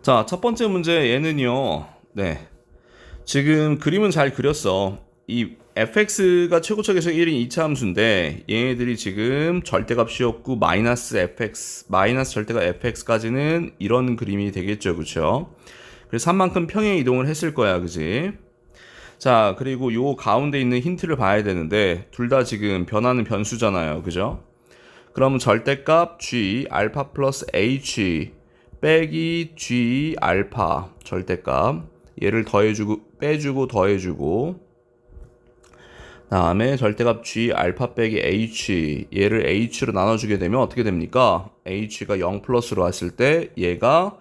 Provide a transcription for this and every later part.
자, 첫 번째 문제 얘는요. 네. 지금 그림은 잘 그렸어. 이 fx가 최고차 계속 1인 2차 함수인데 얘네들이 지금 절대값이었고 마이너스 fx, 마이너스 절대값 fx까지는 이런 그림이 되겠죠. 그쵸? 그래서 3만큼 평행 이동을 했을 거야. 그지? 자, 그리고 요 가운데 있는 힌트를 봐야 되는데 둘 다 지금 변하는 변수잖아요. 그죠? 그러면 절대값 g 알파 플러스 h 빼기 g 알파 절대값 얘를 더해주고 빼주고 더해주고 다음에 절대값 g 알파 빼기 h 얘를 h로 나눠주게 되면 어떻게 됩니까? h가 0 플러스로 왔을 때 얘가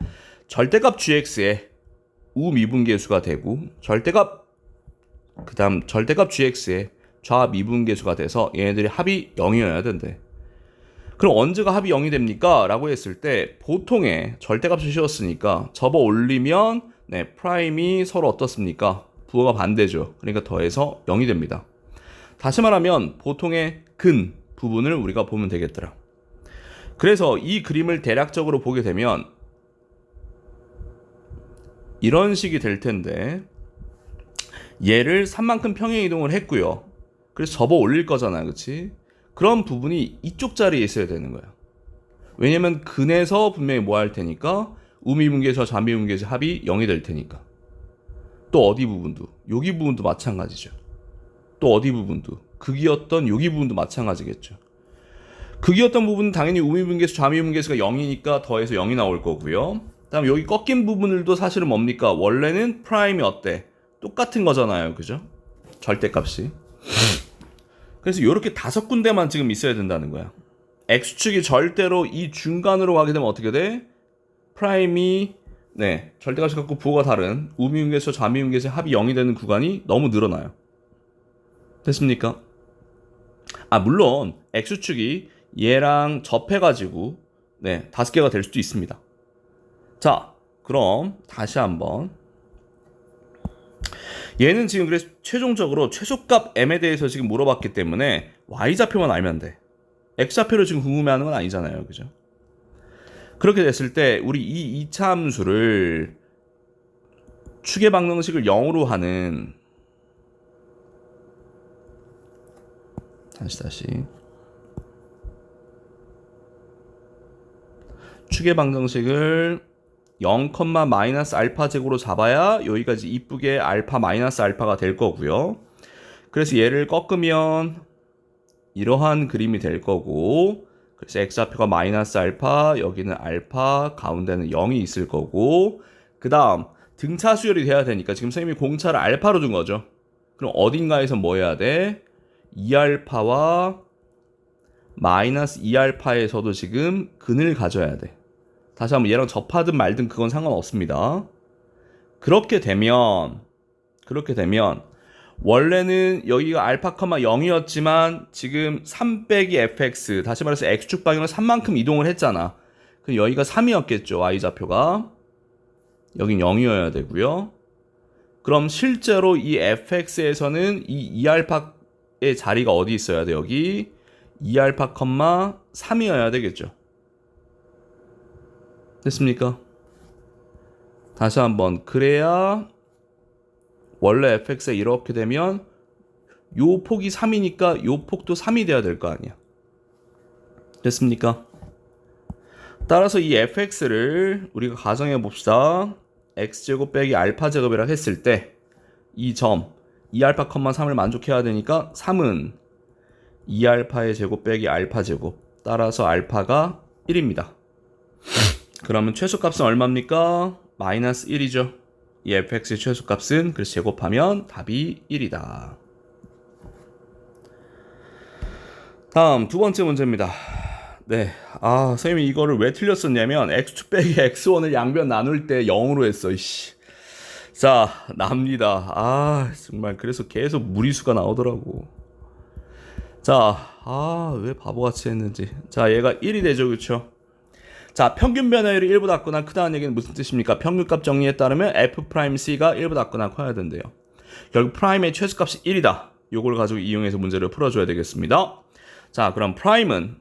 절대값 gx의 우미분계수가 되고 절대값 그 다음 절대값 gx의 좌미분계수가 돼서 얘네들이 합이 0이어야 된대. 그럼 언제가 합이 0이 됩니까? 라고 했을 때 보통의 절대값을 씌웠으니까 접어 올리면 네, 프라임이 서로 어떻습니까? 부호가 반대죠. 그러니까 더해서 0이 됩니다. 다시 말하면 보통의 근 부분을 우리가 보면 되겠더라. 그래서 이 그림을 대략적으로 보게 되면 이런 식이 될 텐데 얘를 3만큼 평행 이동을 했고요. 그래서 접어 올릴 거잖아. 그치? 그런 부분이 이쪽 자리에 있어야 되는 거야. 왜냐면 근에서 분명히 뭐 할 테니까 우미분계에서 좌미분계에서 합이 0이 될 테니까. 또 어디 부분도 여기 부분도 마찬가지죠. 또 어디 부분도 극이었던 여기 부분도 마찬가지겠죠. 극이었던 부분은 당연히 우미분계수 좌미분계수가 0이니까 더해서 0이 나올 거고요. 다음 여기 꺾인 부분들도 사실은 뭡니까? 원래는 프라임이 어때? 똑같은 거잖아요. 그죠? 절대값이. 그래서 이렇게 5군데만 지금 있어야 된다는 거야. x축이 절대로 이 중간으로 가게 되면 어떻게 돼? 프라임이 네 절대값이 갖고 부호가 다른 우미분계수 좌미분계수의 합이 0이 되는 구간이 너무 늘어나요. 됐습니까? 아 물론 x축이 얘랑 접해가지고 네 5개가 될 수도 있습니다. 자 그럼 다시 한번 얘는 지금 그래서 최종적으로 최소값 m에 대해서 지금 물어봤기 때문에 y좌표만 알면 돼. x좌표를 지금 궁금해하는 건 아니잖아요. 그죠? 그렇게 됐을 때 우리 이 2차 함수를 추계 방정식을 0으로 하는 다시 추계 방정식을 0, 마이너스 알파 제곱으로 잡아야 여기까지 이쁘게 알파 마이너스 알파가 될 거고요. 그래서 얘를 꺾으면 이러한 그림이 될 거고 그래서 x좌표가 마이너스 알파 여기는 알파 가운데는 0이 있을 거고 그 다음 등차 수열이 돼야 되니까 지금 선생님이 공차를 알파로 준 거죠. 그럼 어딘가에서 뭐 해야 돼? 2알파와 마이너스 2알파에서도 지금 근을 가져야 돼. 다시 한번 얘랑 접하든 말든 그건 상관없습니다. 그렇게 되면 원래는 여기가 알파, 0이었지만 지금 3 빼기 fx 다시 말해서 x축 방향을 3만큼 이동을 했잖아. 그럼 여기가 3이었겠죠. y좌표가. 여긴 0이어야 되고요. 그럼 실제로 이 fx에서는 이 2알파의 자리가 어디 있어야 돼? 여기 2알파, 3이어야 되겠죠. 됐습니까? 다시 한번 그래야 원래 fx에 이렇게 되면 요 폭이 3이니까 요 폭도 3이 돼야 될 거 아니야. 됐습니까? 따라서 이 fx를 우리가 가정해 봅시다. x제곱 빼기 알파제곱이라고 했을 때 이 점 2알파, 3을 만족해야 되니까 3은 2알파의 제곱 빼기 알파제곱 따라서 알파가 1입니다. 그러면 최소값은 얼마입니까? 마이너스 1이죠. 이 fx의 최소값은 그래서 제곱하면 답이 1이다. 다음 두 번째 문제입니다. 네, 선생님이 이거를 왜 틀렸었냐면 x2 빼기 x1을 양변 나눌 때 0으로 했어. 이씨. 자, 납니다. 정말 그래서 계속 무리수가 나오더라고. 자, 왜 바보같이 했는지. 자, 얘가 1이 되죠, 그쵸? 자, 평균 변화율이 1보다 작거나 크다는 얘기는 무슨 뜻입니까? 평균값 정리에 따르면 f'c가 1보다 작거나 커야 된대요. 결국 프라임의 최소값이 1이다. 요걸 가지고 이용해서 문제를 풀어줘야 되겠습니다. 자, 그럼 프라임은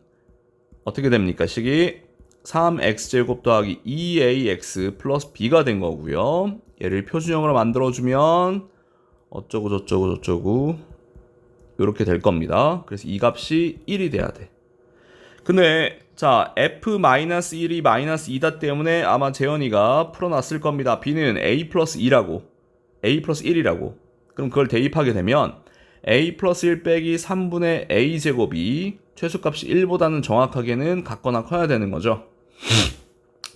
어떻게 됩니까? 식이 3x제곱 더하기 2ax 플러스 b가 된 거고요. 얘를 표준형으로 만들어주면 어쩌고 저쩌고 저쩌고 이렇게 될 겁니다. 그래서 이 값이 1이 돼야 돼. 근데 자 f-1이 마이너스 2다 때문에 아마 재현이가 풀어놨을 겁니다. b는 a 플러스 2라고 a 플러스 1이라고. 그럼 그걸 대입하게 되면 a 플러스 1 빼기 3분의 a 제곱이 최소값이 1보다는 정확하게는 같거나 커야 되는 거죠.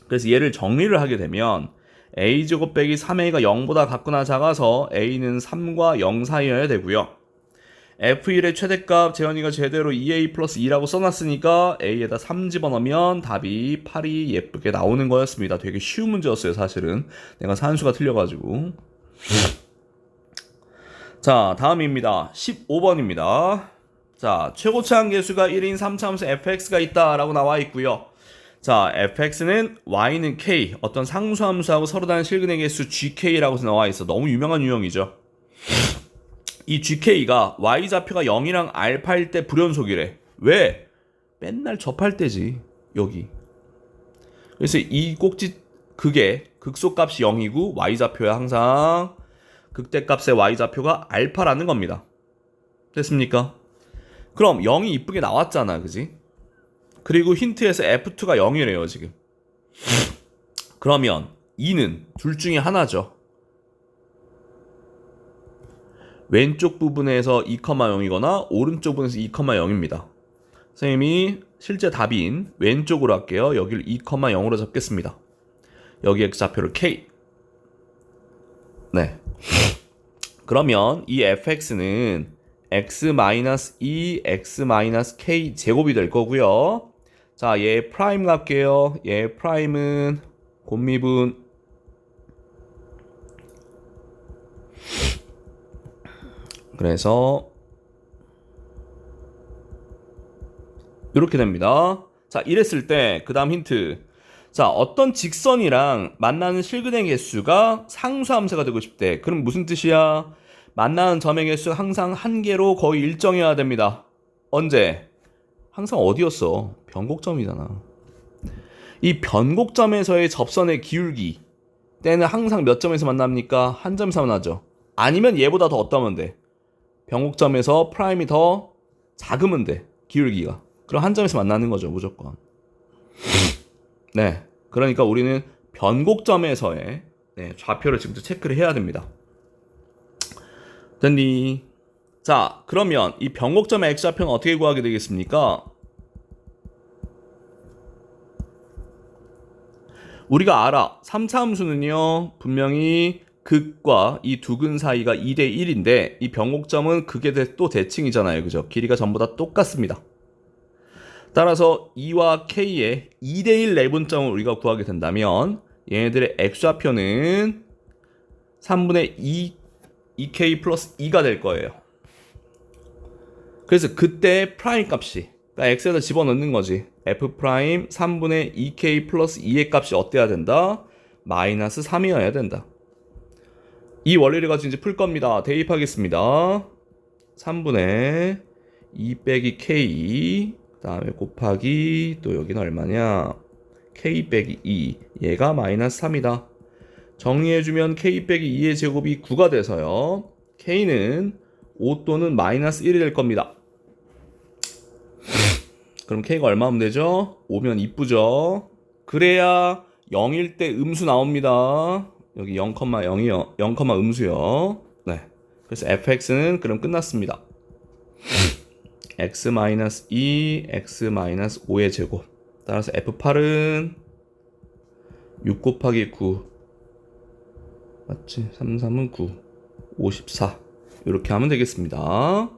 그래서 얘를 정리를 하게 되면 a 제곱 빼기 3a가 0보다 같거나 작아서 a는 3과 0 사이여야 되고요. f1의 최대값 재현이가 제대로 2a 플러스 2라고 써놨으니까 a에다 3 집어넣으면 답이 8이 예쁘게 나오는 거였습니다. 되게 쉬운 문제였어요 사실은. 내가 산수가 틀려가지고. 자 다음입니다. 15번입니다. 자 최고차항 계수가 1인 3차함수 fx가 있다 라고 나와 있고요. 자 fx는 y는 k 어떤 상수함수하고 서로 다른 실근의 개수 gk라고 나와 있어. 너무 유명한 유형이죠. 이 gk가 y좌표가 0이랑 알파일 때 불연속이래. 왜? 맨날 접할 때지 여기. 그래서 이 꼭지 극의 극소값이 0이고 y좌표야 항상 극대값의 y좌표가 알파라는 겁니다. 됐습니까? 그럼 0이 이쁘게 나왔잖아 그지? 그리고 힌트에서 f2가 0이래요 지금. 그러면 2는 둘 중에 하나죠. 왼쪽 부분에서 2,0이거나 오른쪽 부분에서 2,0입니다. 선생님이 실제 답인 왼쪽으로 할게요. 여기를 2,0으로 잡겠습니다. 여기 x좌표를 k. 네. 그러면 이 fx는 x-2 x-k 제곱이 될 거고요. 자, 얘 프라임 갈게요. 얘 프라임은 곱미분 그래서 이렇게 됩니다. 자, 이랬을 때 그 다음 힌트. 자, 어떤 직선이랑 만나는 실근의 개수가 상수함수가 되고 싶대. 그럼 무슨 뜻이야? 만나는 점의 개수 항상 한 개로 거의 일정해야 됩니다. 언제? 항상 어디였어? 변곡점이잖아. 이 변곡점에서의 접선의 기울기 때는 항상 몇 점에서 만납니까? 한 점에서 만나죠. 아니면 얘보다 더 어떠면 돼? 변곡점에서 프라임이 더 작으면 돼. 기울기가. 그럼 한 점에서 만나는 거죠. 무조건. 네. 그러니까 우리는 변곡점에서의 좌표를 지금부터 체크를 해야 됩니다. 됐니? 자, 그러면 이 변곡점의 x좌표는 어떻게 구하게 되겠습니까? 우리가 알아. 3차 함수는요. 분명히 극과 이 두 근 사이가 2대 1인데 이 변곡점은 극의 또 대칭이잖아요. 그죠? 길이가 전부 다 똑같습니다. 따라서 2와 k의 2대 1 내분점을 우리가 구하게 된다면 얘네들의 x좌표는 3분의 2k 플러스 2가 될 거예요. 그래서 그때 프라임 값이 그러니까 x에다 집어넣는 거지. f 프라임 3분의 2k 플러스 2의 값이 어때야 된다? 마이너스 3이어야 된다. 이 원리를 가지고 이제 풀 겁니다. 대입하겠습니다. 3분의 2 빼기 k 그 다음에 곱하기 또 여기는 얼마냐? k 빼기 2 얘가 마이너스 3이다. 정리해주면 k 빼기 2의 제곱이 9가 돼서요. k는 5 또는 마이너스 1이 될 겁니다. 그럼 k가 얼마면 되죠? 5면 이쁘죠? 그래야 0일 때 음수 나옵니다. 여기 0,0이요. 0, 음수요. 네. 그래서 fx는 그럼 끝났습니다. x-2, x-5의 제곱. 따라서 f8은 6 곱하기 9. 맞지? 3, 3은 9. 54. 이렇게 하면 되겠습니다.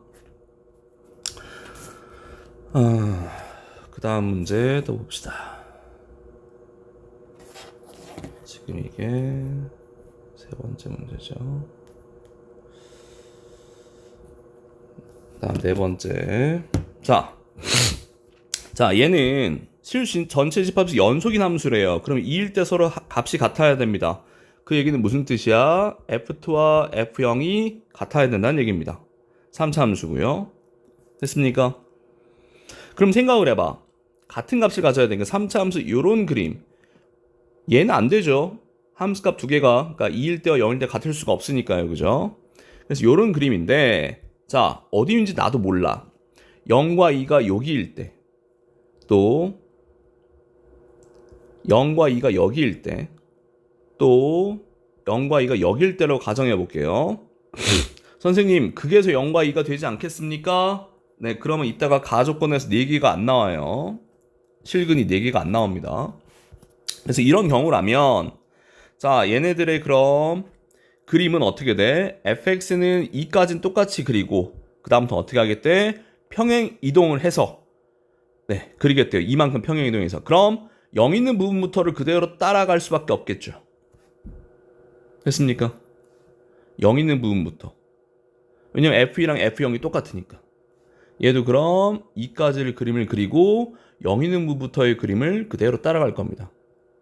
그 다음 문제 또 봅시다. 지금 이게 세 번째 문제죠. 다음 네 번째. 자, 얘는 실수 전체 집합수 연속인 함수래요. 그럼 2일 때 서로 값이 같아야 됩니다. 그 얘기는 무슨 뜻이야? F2와 F0이 같아야 된다는 얘기입니다. 3차 함수고요. 됐습니까? 그럼 생각을 해봐. 같은 값을 가져야 되니까 3차 함수 요런 그림. 얘는 안 되죠. 함수값 두 개가 그러니까 2일 때와 0일 때 같을 수가 없으니까요. 그죠? 그래서 요런 그림인데 자, 어디인지 나도 몰라. 0과 2가 여기일 때, 또 0과 2가 여기일 때, 또 0과 2가 여기일 때로 가정해 볼게요. 선생님, 극에서 0과 2가 되지 않겠습니까? 네, 그러면 이따가 가조건에서 4개가 안 나와요. 실근이 4개가 안 나옵니다. 그래서 이런 경우라면 자, 얘네들의 그럼 그림은 어떻게 돼? fx는 2까지는 똑같이 그리고 그 다음부터 어떻게 하겠대? 평행 이동을 해서 네, 그리겠대요. 이만큼 평행 이동해서. 그럼 0 있는 부분부터를 그대로 따라갈 수밖에 없겠죠. 됐습니까? 0 있는 부분부터. 왜냐면 f2랑 f0이 똑같으니까. 얘도 그럼 2까지를 그림을 그리고 0 있는 부분부터의 그림을 그대로 따라갈 겁니다.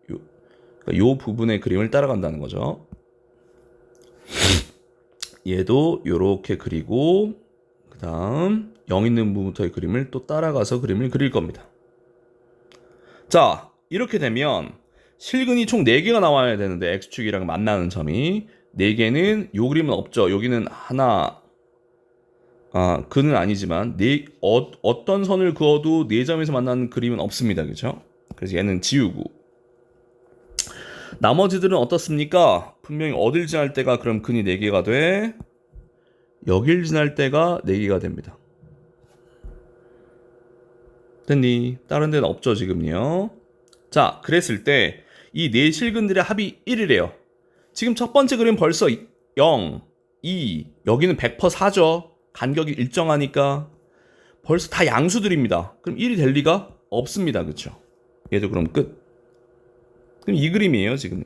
그러니까 요 부분의 그림을 따라간다는 거죠. 얘도 요렇게 그리고 그 다음 0 있는 부분부터의 그림을 또 따라가서 그림을 그릴 겁니다. 자, 이렇게 되면 실근이 총 4개가 나와야 되는데 x축이랑 만나는 점이 4개는 요 그림은 없죠. 여기는 하나 그는 아니지만 어떤 선을 그어도 4점에서 만나는 그림은 없습니다. 그죠? 그래서 얘는 지우고 나머지들은 어떻습니까? 분명히 어딜 지날 때가 그럼 근이 4개가 돼? 여길 지날 때가 4개가 됩니다. 됐니? 다른 데는 없죠 지금요. 자, 그랬을 때 이 4실근들의 합이 1이래요. 지금 첫 번째 그림 벌써 0, 2, 여기는 100% 4죠. 간격이 일정하니까 벌써 다 양수들입니다. 그럼 1이 될 리가 없습니다. 그쵸? 얘도 그럼 끝. 그럼 이 그림이에요 지금요.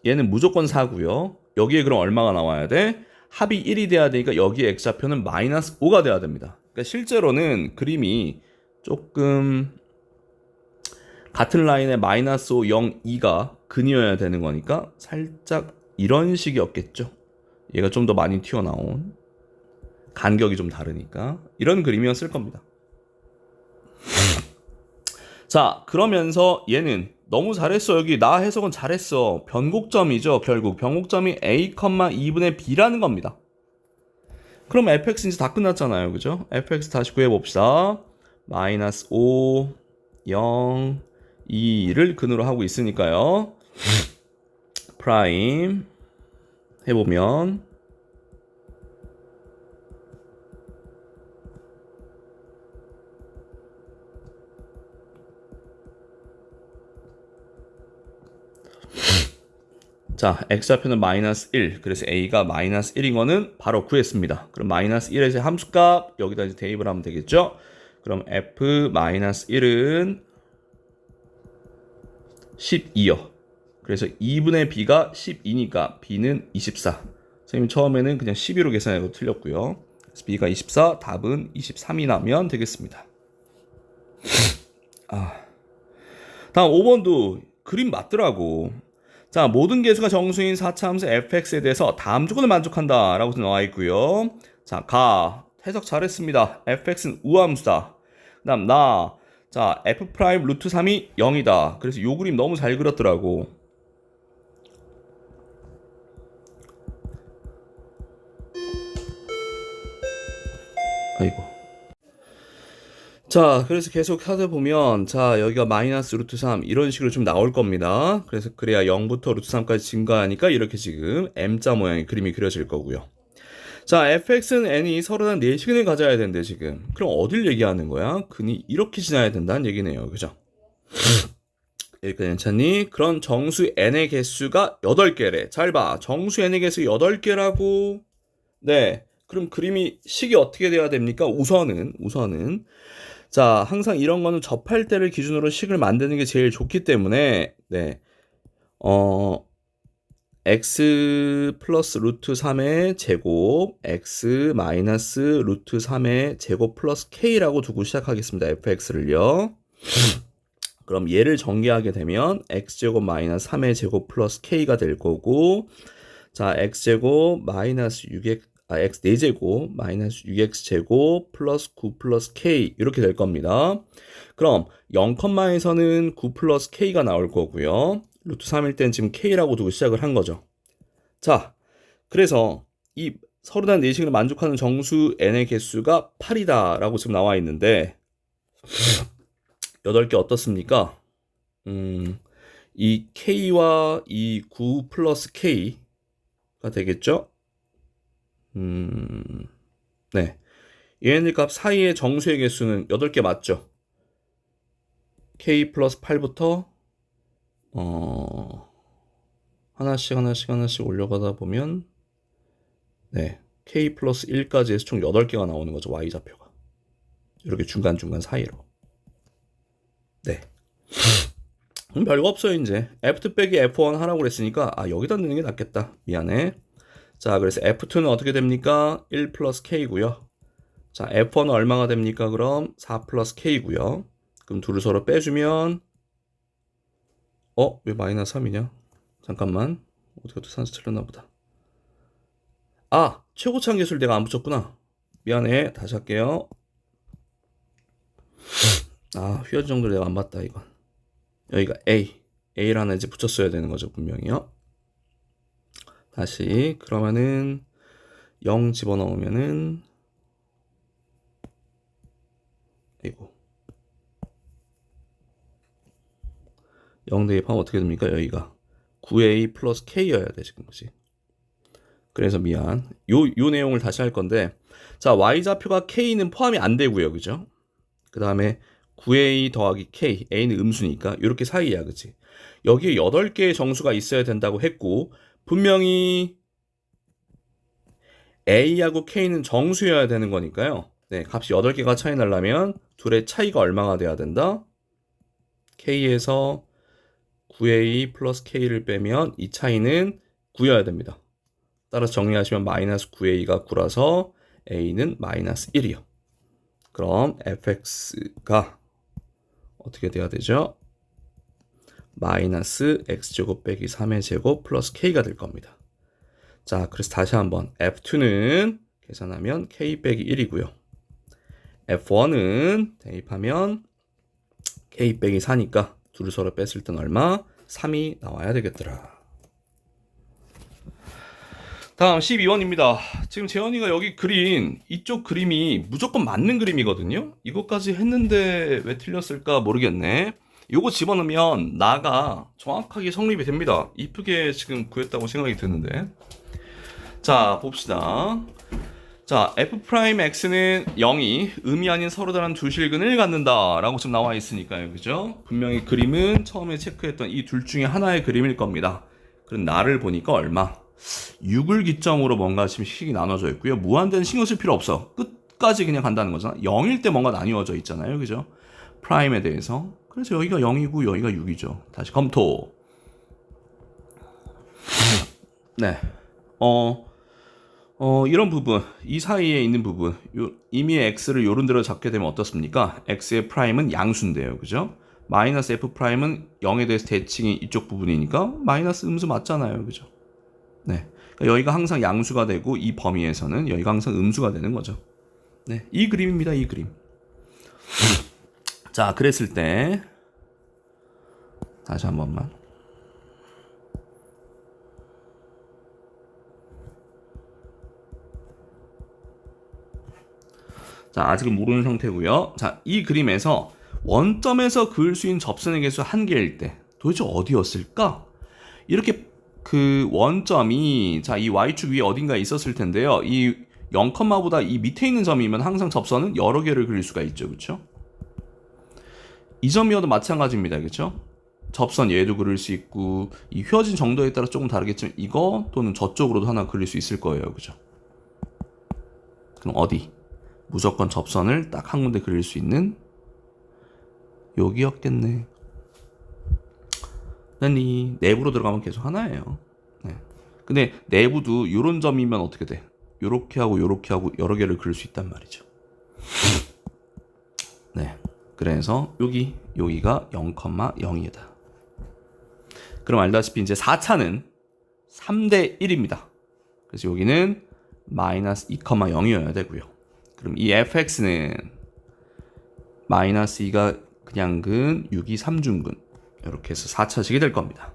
얘는 무조건 4고요. 여기에 그럼 얼마가 나와야 돼? 합이 1이 돼야 되니까 여기에 x좌표는 마이너스 5가 돼야 됩니다. 그러니까 실제로는 그림이 조금 같은 라인에 마이너스 5, 0, 2가 근이어야 되는 거니까 살짝 이런 식이었겠죠. 얘가 좀 더 많이 튀어나온 간격이 좀 다르니까 이런 그림이었을 겁니다. 자, 그러면서 얘는 너무 잘했어. 여기 나 해석은 잘했어. 변곡점이죠. 결국 변곡점이 a, 2분의 b라는 겁니다. 그럼 fx 이제 다 끝났잖아요. 그죠? fx 다시 구해봅시다. 마이너스 5, 0, 2를 근으로 하고 있으니까요. 프라임 해보면 자, x좌표는 마이너스 1. 그래서 a가 마이너스 1인 거는 바로 구했습니다. 그럼 마이너스 1에서 함수값 여기다 이제 대입을 하면 되겠죠? 그럼 f 마이너스 1은 12요. 그래서 2분의 b가 12니까 b는 24. 선생님 처음에는 그냥 12로 계산하고 틀렸고요. 그래서 b가 24, 답은 23이 나면 되겠습니다. 다음 5번도 그림 맞더라고. 자, 모든 개수가 정수인 4차 함수 fx에 대해서 다음 조건을 만족한다 라고 나와 있고요. 자, 해석 잘했습니다. fx는 우함수다. 그 다음 자, f 프라임 루트 3이 0이다. 그래서 요 그림 너무 잘 그렸더라고. 아이고. 자, 그래서 계속 하다 보면 자, 여기가 마이너스 루트 3 이런 식으로 좀 나올 겁니다. 그래서 그래야 0부터 루트 3까지 증가하니까 이렇게 지금 M자 모양의 그림이 그려질 거고요. 자, fx는 n이 서로 다 4시간을 가져야 되는데 지금 그럼 어딜 얘기하는 거야? 근이 이렇게 지나야 된다는 얘기네요. 그죠? 여기까지 괜찮니? 그런 정수 n의 개수가 8개래. 잘 봐. 정수 n의 개수 8개라고. 네. 그럼 그림이 식이 어떻게 돼야 됩니까? 우선은 자, 항상 이런 거는 접할 때를 기준으로 식을 만드는 게 제일 좋기 때문에 네. x 플러스 루트 3의 제곱 x 마이너스 루트 3의 제곱 플러스 k라고 두고 시작하겠습니다. fx를요. 그럼 얘를 전개하게 되면 x제곱 마이너스 3의 제곱 플러스 k가 될 거고 자, x제곱 마이너스 6x x 4제곱 마이너스 6x제곱 플러스 9 플러스 k 이렇게 될 겁니다. 그럼 0컴마에서는 9 플러스 k가 나올 거고요. 루트 3일 땐 지금 k라고 두고 시작을 한 거죠. 자, 그래서 이 서로 다른 내식을 만족하는 정수 n의 개수가 8이다 라고 지금 나와 있는데 8개 어떻습니까? 이 k와 이 9 플러스 k가 되겠죠? 네. 얘네들 값 사이의 정수의 개수는 8개 맞죠? k 플러스 8부터 하나씩 올려가다 보면 네, k 플러스 1까지 해서 총 8개가 나오는 거죠. y좌표가. 이렇게 중간중간 사이로. 네. 별거 없어요, 이제. F2 빼기 F1 하라고 그랬으니까, 여기다 넣는 게 낫겠다. 미안해. 자, 그래서 F2는 어떻게 됩니까? 1 플러스 K고요. 자, F1은 얼마가 됩니까? 그럼 4 플러스 K고요. 그럼 둘을 서로 빼주면, 왜 마이너스 3이냐? 잠깐만. 어떻게 또 산수 틀렸나 보다. 최고차항 계수를 내가 안 붙였구나. 미안해. 다시 할게요. 휘어진 정도를 내가 안 봤다, 이건. 여기가 A라는 이제 붙였어야 되는 거죠, 분명히요. 다시, 그러면은 0 집어넣으면은 아이고 0 대입하면 어떻게 됩니까? 여기가 9A 플러스 K여야 돼, 지금. 그치? 그래서 미안. 요 내용을 다시 할 건데, 자, Y좌표가 K는 포함이 안 되고요, 그죠? 그 다음에 9A 더하기 K, A는 음수니까 이렇게 사이야, 그치? 여기에 8개의 정수가 있어야 된다고 했고, 분명히 A하고 K는 정수여야 되는 거니까요. 네, 값이 8개가 차이 나려면 둘의 차이가 얼마가 돼야 된다? K에서 9A 플러스 K를 빼면 이 차이는 9여야 됩니다. 따라서 정리하시면 마이너스 9A가 9라서 A는 마이너스 1이요. 그럼 fx가 어떻게 돼야 되죠? 마이너스 x제곱 빼기 3의 제곱 플러스 k가 될 겁니다. 자, 그래서 다시 한번 f2는 계산하면 k 빼기 1이고요. f1은 대입하면 k 빼기 4니까 둘을 서로 뺐을 땐 얼마? 3이 나와야 되겠더라. 다음 12번입니다. 지금 재현이가 여기 그린 이쪽 그림이 무조건 맞는 그림이거든요. 이것까지 했는데 왜 틀렸을까 모르겠네. 요거 집어넣으면 나가 정확하게 성립이 됩니다. 이쁘게 지금 구했다고 생각이 드는데. 자, 봅시다. 자, f'x는 0이 의미 아닌 서로 다른 두 실근을 갖는다 라고 지금 나와 있으니까요. 그죠? 분명히 그림은 처음에 체크했던 이 둘 중에 하나의 그림일 겁니다. 그럼 나를 보니까 얼마? 6을 기점으로 뭔가 지금 식이 나눠져 있고요. 무한대는 신경 쓸 필요 없어. 끝까지 그냥 간다는 거잖아. 0일 때 뭔가 나뉘어져 있잖아요. 그죠? 프라임에 대해서. 그래서 여기가 0이고 여기가 6이죠. 다시 검토. 네. 이런 부분, 이 사이에 있는 부분, 이미 x를 요런 데로 잡게 되면 어떻습니까? x의 프라임은 양수인데요. 그죠? 마이너스 f 프라임은 0에 대해서 대칭이 이쪽 부분이니까 마이너스 음수 맞잖아요. 그죠? 네. 그러니까 여기가 항상 양수가 되고 이 범위에서는 여기가 항상 음수가 되는 거죠. 네. 이 그림입니다. 이 그림. 자, 그랬을 때 다시 한 번만. 자, 아직은 모르는 상태고요. 자, 이 그림에서 원점에서 그을 수 있는 접선의 개수 1개일 때 도대체 어디였을까? 이렇게 그 원점이 이 y축 위에 어딘가에 있었을 텐데요. 이 0,보다 이 밑에 있는 점이면 항상 접선은 여러 개를 그릴 수가 있죠. 그렇죠? 이 점이어도 마찬가지입니다. 그렇죠? 접선 얘도 그릴 수 있고 이 휘어진 정도에 따라 조금 다르겠지만 이거 또는 저쪽으로도 하나 그릴 수 있을 거예요. 그죠? 그럼 어디? 무조건 접선을 딱 한 군데 그릴 수 있는 여기였겠네. 이 내부로 들어가면 계속 하나예요. 네. 근데 내부도 이런 점이면 어떻게 돼? 요렇게 하고 여러 개를 그릴 수 있단 말이죠. 네. 그래서 여기가 0,0이다. 그럼 알다시피 이제 4차는 3대 1입니다. 그래서 여기는 마이너스 2,0이어야 되고요. 그럼 이 fx는 마이너스 2가 그냥근, 6이 3중근 이렇게 해서 4차식이 될 겁니다.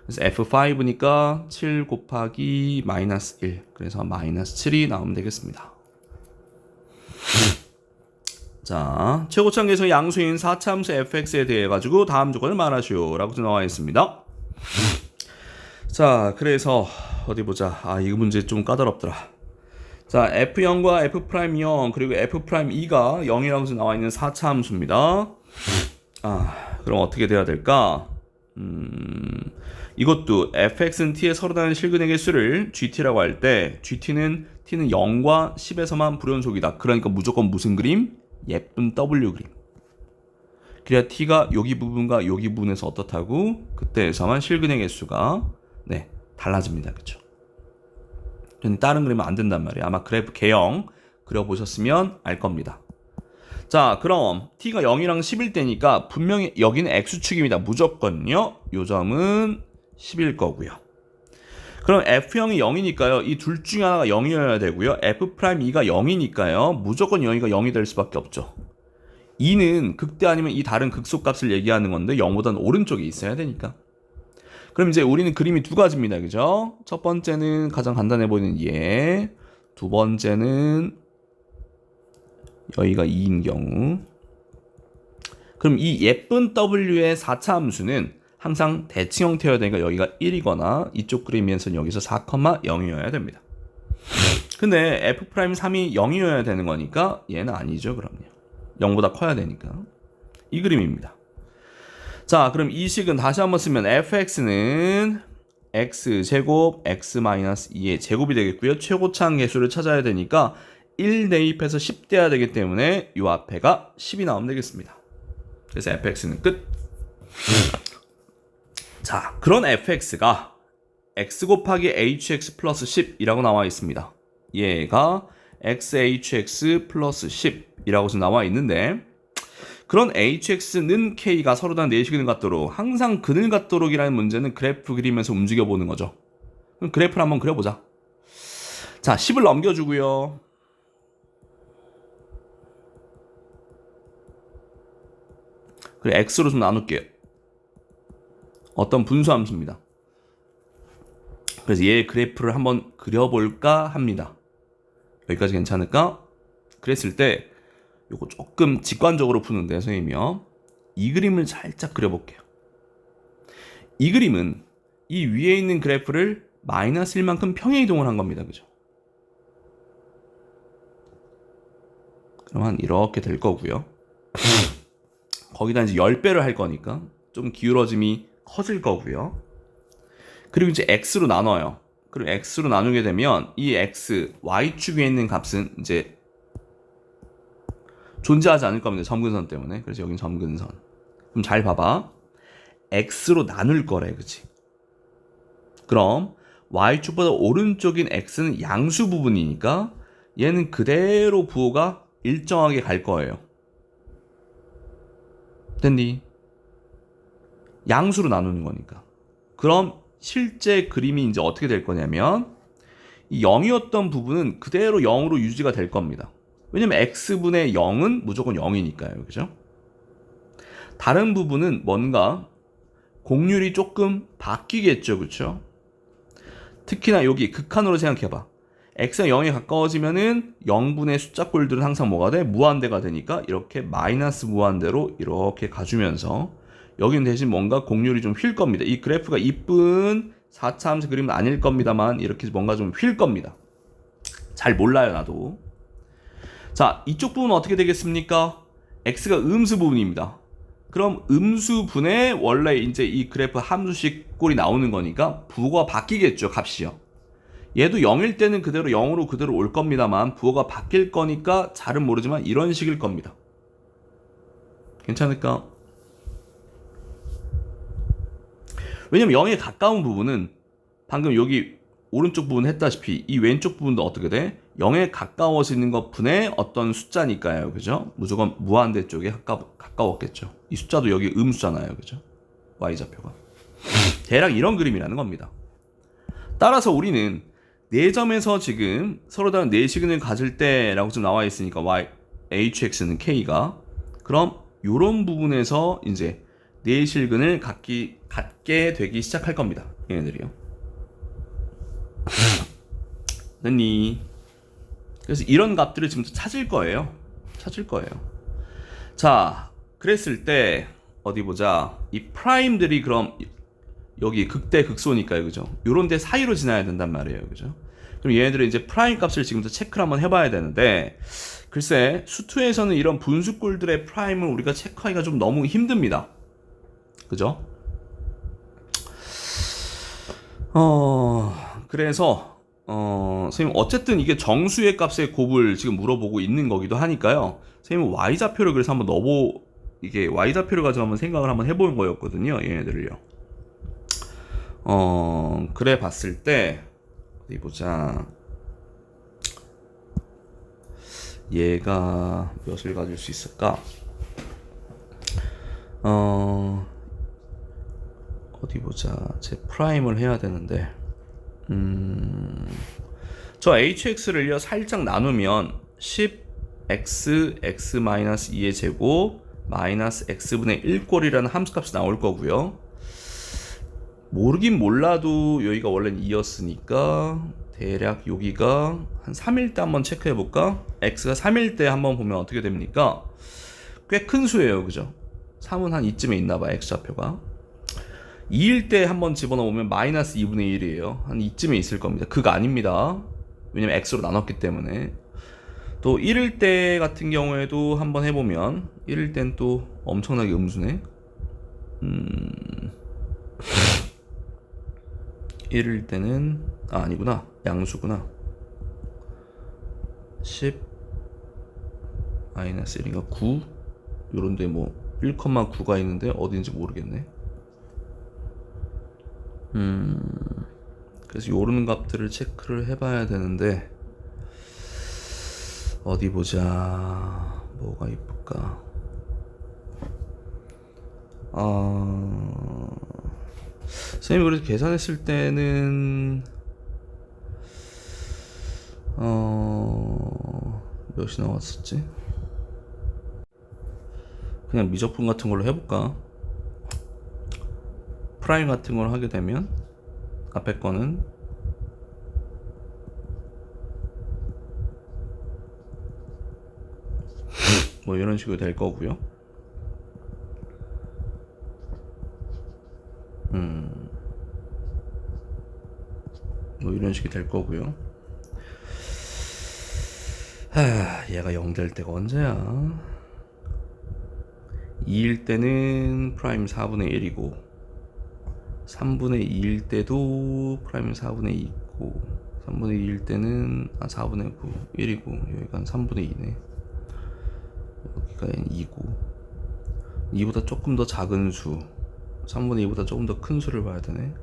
그래서 f5니까 7 곱하기 마이너스 1 그래서 마이너스 7이 나오면 되겠습니다. 자, 최고차항계에서 양수인 4차함수 fx에 대해 가지고 다음 조건을 말하시오 라고 나와 있습니다. 자, 그래서 어디 보자. 이거 문제 좀 까다롭더라. 자, f0과 f'0 그리고 f'2가 0이라고 나와 있는 4차함수입니다. 그럼 어떻게 돼야 될까? 이것도 fx는 t의 서로 다른 실근액의 수를 gt라고 할 때 t는 0과 10에서만 불연속이다. 그러니까 무조건 무슨 그림? 예쁜 w 그림. 그래야 t가 여기 부분과 여기 부분에서 어떻다고? 그때에서만 실근액의 수가 달라집니다. 그쵸? 다른 그림은 안 된단 말이에요. 아마 그래프 개형 그려보셨으면 알 겁니다. 자, 그럼 t가 0이랑 10일 때니까 분명히 여기는 x축입니다. 무조건요. 요 점은 10일 거고요. 그럼 f0이 0이니까요. 이 둘 중에 하나가 0이어야 되고요. f'2가 0이니까요. 무조건 0이가 0이 될 수밖에 없죠. 2는 극대 아니면 이 다른 극소값을 얘기하는 건데 0보다는 오른쪽에 있어야 되니까. 그럼 이제 우리는 그림이 두 가지입니다. 그죠? 첫 번째는 가장 간단해 보이는 얘. 두 번째는 여기가 2인 경우. 그럼 이 예쁜 w의 4차 함수는 항상 대칭 형태여야 되니까 여기가 1이거나 이쪽 그림에서는 여기서 4,0이어야 됩니다. 근데 f'3이 0이어야 되는 거니까 얘는 아니죠. 그럼요. 0보다 커야 되니까. 이 그림입니다. 자, 그럼 이 식은 다시 한번 쓰면 fx는 x제곱 x-2의 제곱이 되겠고요. 최고차항 계수를 찾아야 되니까 1 대입해서 10 돼야 되기 때문에 이 앞에가 10이 나오면 되겠습니다. 그래서 fx는 끝. 자, 그런 fx가 x 곱하기 hx 플러스 10이라고 나와 있습니다. 얘가 xhx 플러스 10이라고 나와 있는데 그런 hx는 k가 서로 다른 내시그늘 같도록 항상 그늘 같도록이라는 문제는 그래프 그리면서 움직여 보는 거죠. 그럼 그래프를 한번 그려보자. 자, 10을 넘겨주고요. 그리고 x로 좀 나눌게요. 어떤 분수 함수입니다. 그래서 얘 그래프를 한번 그려볼까 합니다. 여기까지 괜찮을까? 그랬을 때 요거 조금 직관적으로 푸는데 선생님이요. 이 그림을 살짝 그려볼게요. 이 그림은 이 위에 있는 그래프를 마이너스 1만큼 평행이동을 한 겁니다. 그죠? 그럼 한 이렇게 될 거고요. 거기다 이제 10배를 할 거니까 좀 기울어짐이 커질 거고요. 그리고 이제 x로 나눠요. 그리고 x로 나누게 되면 이 x, y축에 있는 값은 이제 존재하지 않을 겁니다. 점근선 때문에. 그래서 여긴 점근선. 그럼 잘 봐봐. x로 나눌 거래. 그치? 그럼 y축보다 오른쪽인 x는 양수 부분이니까 얘는 그대로 부호가 일정하게 갈 거예요. 됐니? 양수로 나누는 거니까. 그럼 실제 그림이 이제 어떻게 될 거냐면 이 0이었던 부분은 그대로 0으로 유지가 될 겁니다. 왜냐면 x분의 0은 무조건 0이니까요. 그죠? 다른 부분은 뭔가 공률이 조금 바뀌겠죠. 그렇죠? 특히나 여기 극한으로 생각해봐. x가 0에 가까워지면은 0분의 숫자꼴들은 항상 뭐가 돼? 무한대가 되니까 이렇게 마이너스 무한대로 이렇게 가주면서 여기는 대신 뭔가 공률이 좀 휠 겁니다. 이 그래프가 이쁜 4차 함수 그림은 아닐 겁니다만 이렇게 뭔가 좀 휠 겁니다. 잘 몰라요 나도. 자, 이쪽 부분은 어떻게 되겠습니까? x가 음수 부분입니다. 그럼 음수분의 원래 이제 이 그래프 함수식 꼴이 나오는 거니까 부호가 바뀌겠죠. 값이요. 얘도 0일 때는 그대로 0으로 그대로 올 겁니다만 부호가 바뀔 거니까 잘은 모르지만 이런 식일 겁니다. 괜찮을까? 왜냐면 0에 가까운 부분은 방금 여기 오른쪽 부분 했다시피 이 왼쪽 부분도 어떻게 돼? 0에 가까워지는 것 분의 어떤 숫자니까요. 그죠? 무조건 무한대 쪽에 가까웠겠죠. 이 숫자도 여기 음수잖아요. 그죠? y좌표가. 대략 이런 그림이라는 겁니다. 따라서 우리는 4점에서 지금 서로 다른 4시그널을 가질 때라고 좀 나와 있으니까 hx는 k가, 그럼 요런 부분에서 이제 4실근을 갖게 되기 시작할 겁니다. 얘네들이요. 됐니? 그래서 이런 값들을 지금부터 찾을 거예요. 자, 그랬을 때 어디 보자. 이 프라임들이 그럼 여기 극대 극소니까요, 그죠? 요런 데 사이로 지나야 된단 말이에요, 그죠? 그럼 얘네들은 이제 프라임 값을 지금부터 체크를 한번 해봐야 되는데, 글쎄 수투에서는 이런 분수꼴들의 프라임을 우리가 체크하기가 좀 너무 힘듭니다, 그죠? 그래서 선생님 어쨌든 이게 정수의 값의 곱을 지금 물어보고 있는 거기도 하니까요. 선생님 y좌표를 그래서 한번 이게 y좌표를 가지고 한번 생각을 한번 해보는 거였거든요, 얘네들을요. 그래 봤을 때 어디 보자. 얘가 몇을 가질 수 있을까? 어디 보자. 제 프라임을 해야 되는데, 저 hx를요 살짝 나누면 10x x-2의 제곱 마이너스 x분의 1꼴이라는 함수값이 나올 거고요. 모르긴 몰라도 여기가 원래는 2였으니까 대략 여기가 한 3일 때 한번 체크해 볼까? x가 3일 때 한번 보면 어떻게 됩니까? 꽤 큰 수예요, 그죠? 3은 한 이쯤에 있나봐, x좌표가. 2일 때 한번 집어넣으면 마이너스 2분의 1이에요. 한 이쯤에 있을 겁니다. 극 아닙니다. 왜냐면 x로 나눴기 때문에. 또 1일 때 같은 경우에도 한번 해보면 1일 땐 또 엄청나게 음수네. 1일 때는 아니구나, 양수구나. 10 마이너스 1인가 9 요런데 뭐 1,9가 있는데 어딘지 모르겠네. 그래서 요런 값들을 체크를 해봐야 되는데, 어디 보자. 뭐가 이쁠까? 선생님이 그래서 계산했을 때는 몇이 나왔었지? 그냥 미적분 같은 걸로 해볼까? 프라임 같은 걸 하게 되면 앞에 거는 뭐 이런 식으로 될 거고요. 뭐 이런 식이 될 거고요. 얘가 0 될 때가 언제야? 2일 때는 프라임 4분의 1이고 3분의 2일 때도 프라임 4분의 2 있고 3분의 2일 때는 4분의 9 1이고 여기가 한 3분의 2네. 여기가 2고 2보다 조금 더 작은 수, 3분의 2보다 조금 더 큰 수를 봐야 되네.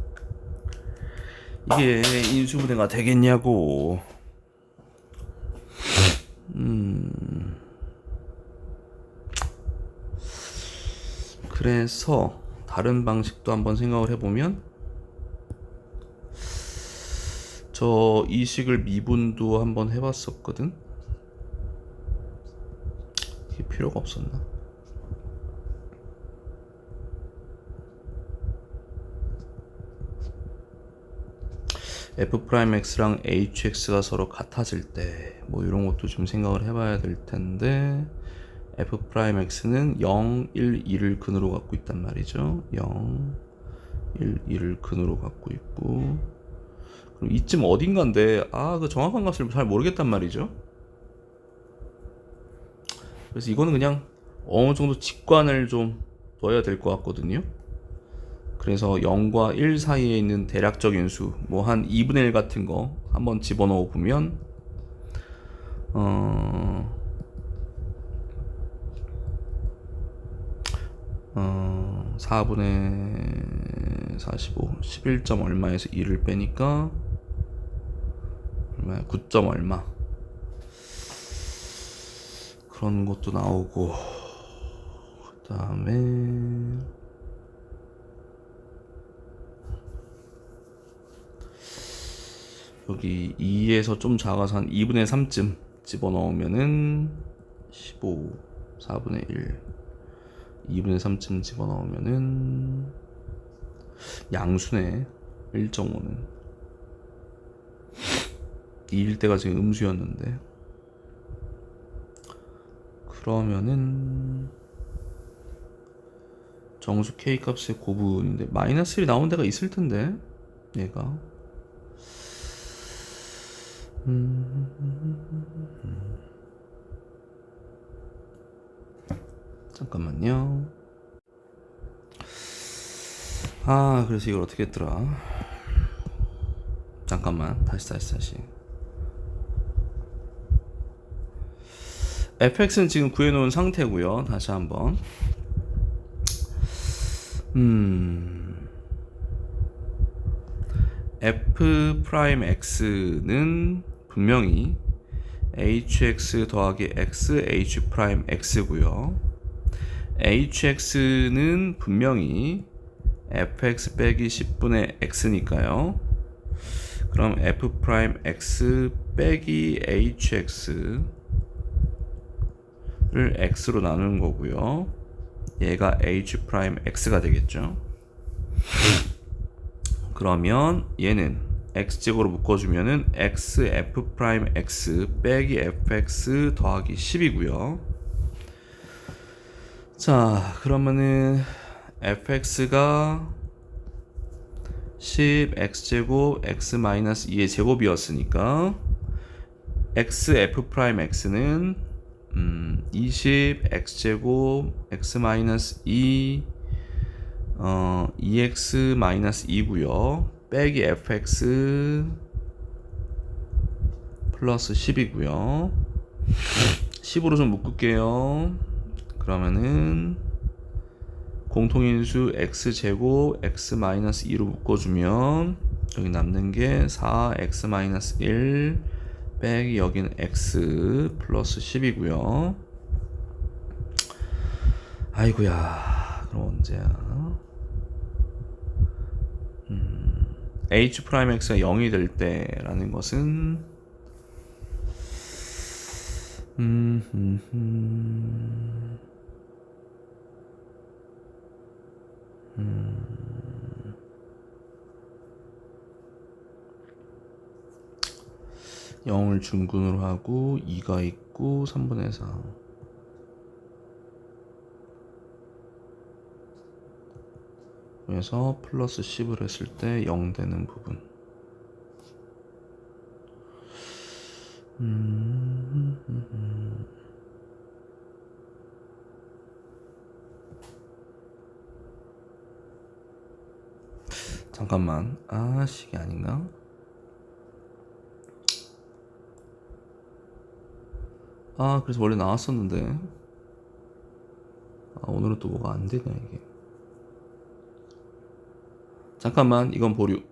이게 인수분해가 되겠냐고. 그래서 다른 방식도 한번 생각을 해보면, 저 이 식을 미분도 한번 해봤었거든. 이게 필요가 없었나? f'x랑 hx가 서로 같아질 때 뭐 이런 것도 좀 생각을 해봐야 될 텐데, f'x는 0, 1, 2를 근으로 갖고 있단 말이죠. 0, 1, 2를 근으로 갖고 있고, 그럼 이쯤 어딘가인데 그 정확한 값을 잘 모르겠단 말이죠. 그래서 이거는 그냥 어느 정도 직관을 좀 넣어야 될 것 같거든요. 그래서 0과 1 사이에 있는 대략적인 수, 뭐 한 2분의 1 같은 거 한번 집어넣어 보면 4분의 45, 11점 얼마에서 2를 빼니까 얼마야? 9점 얼마. 그런 것도 나오고, 그 다음에 여기 2에서 좀 작아서 한 2분의 3쯤 집어넣으면은 15, 4분의 1, 2분의 3쯤 집어넣으면은 양수네. 1.5는 2일 때가 지금 음수였는데, 그러면은 정수 k 값의 고분인데 마이너스 1이 나온 데가 있을 텐데 얘가 잠깐만요. 아, 그래서 이걸 어떻게 했더라. 잠깐만, 다시 fx는 지금 구해놓은 상태고요. 다시 한번 f 프라임 x는 분명히 hx 더하기 x h 프라임 x고요. hx는 분명히 fx 빼기 10분의 x니까요. 그럼 f 프라임 x 빼기 hx를 x로 나누는 거고요. 얘가 h 프라임 x가 되겠죠. 그러면 얘는 x제곱으로 묶어주면은 x f 프라임 x 빼기 fx 더하기 10이고요. 자, 그러면은 fx가 10 x제곱 x 마이너스 2의 제곱이었으니까 x f 프라임 x는 20 x제곱 x 마이너스 2 2x 마이너스 2고요. 빼기 fx 플러스 10이고요. 10으로 좀 묶을게요. 그러면은 공통인수 x제곱 x 마이너스 2로 묶어주면 여기 남는 게 4x 마이너스 1 빼기 여기는 x 플러스 10이고요. 아이고야, 그럼 언제야? h 프라임 x가 0이 될 때라는 것은 영을 중근으로 하고 2가 있고 3분의 4 그래서 플러스 10을 했을 때 0 되는 부분. 잠깐만, 이게 아닌가? 그래서 원래 나왔었는데 오늘은 또 뭐가 안 되냐 이게. 잠깐만, 이건 보류.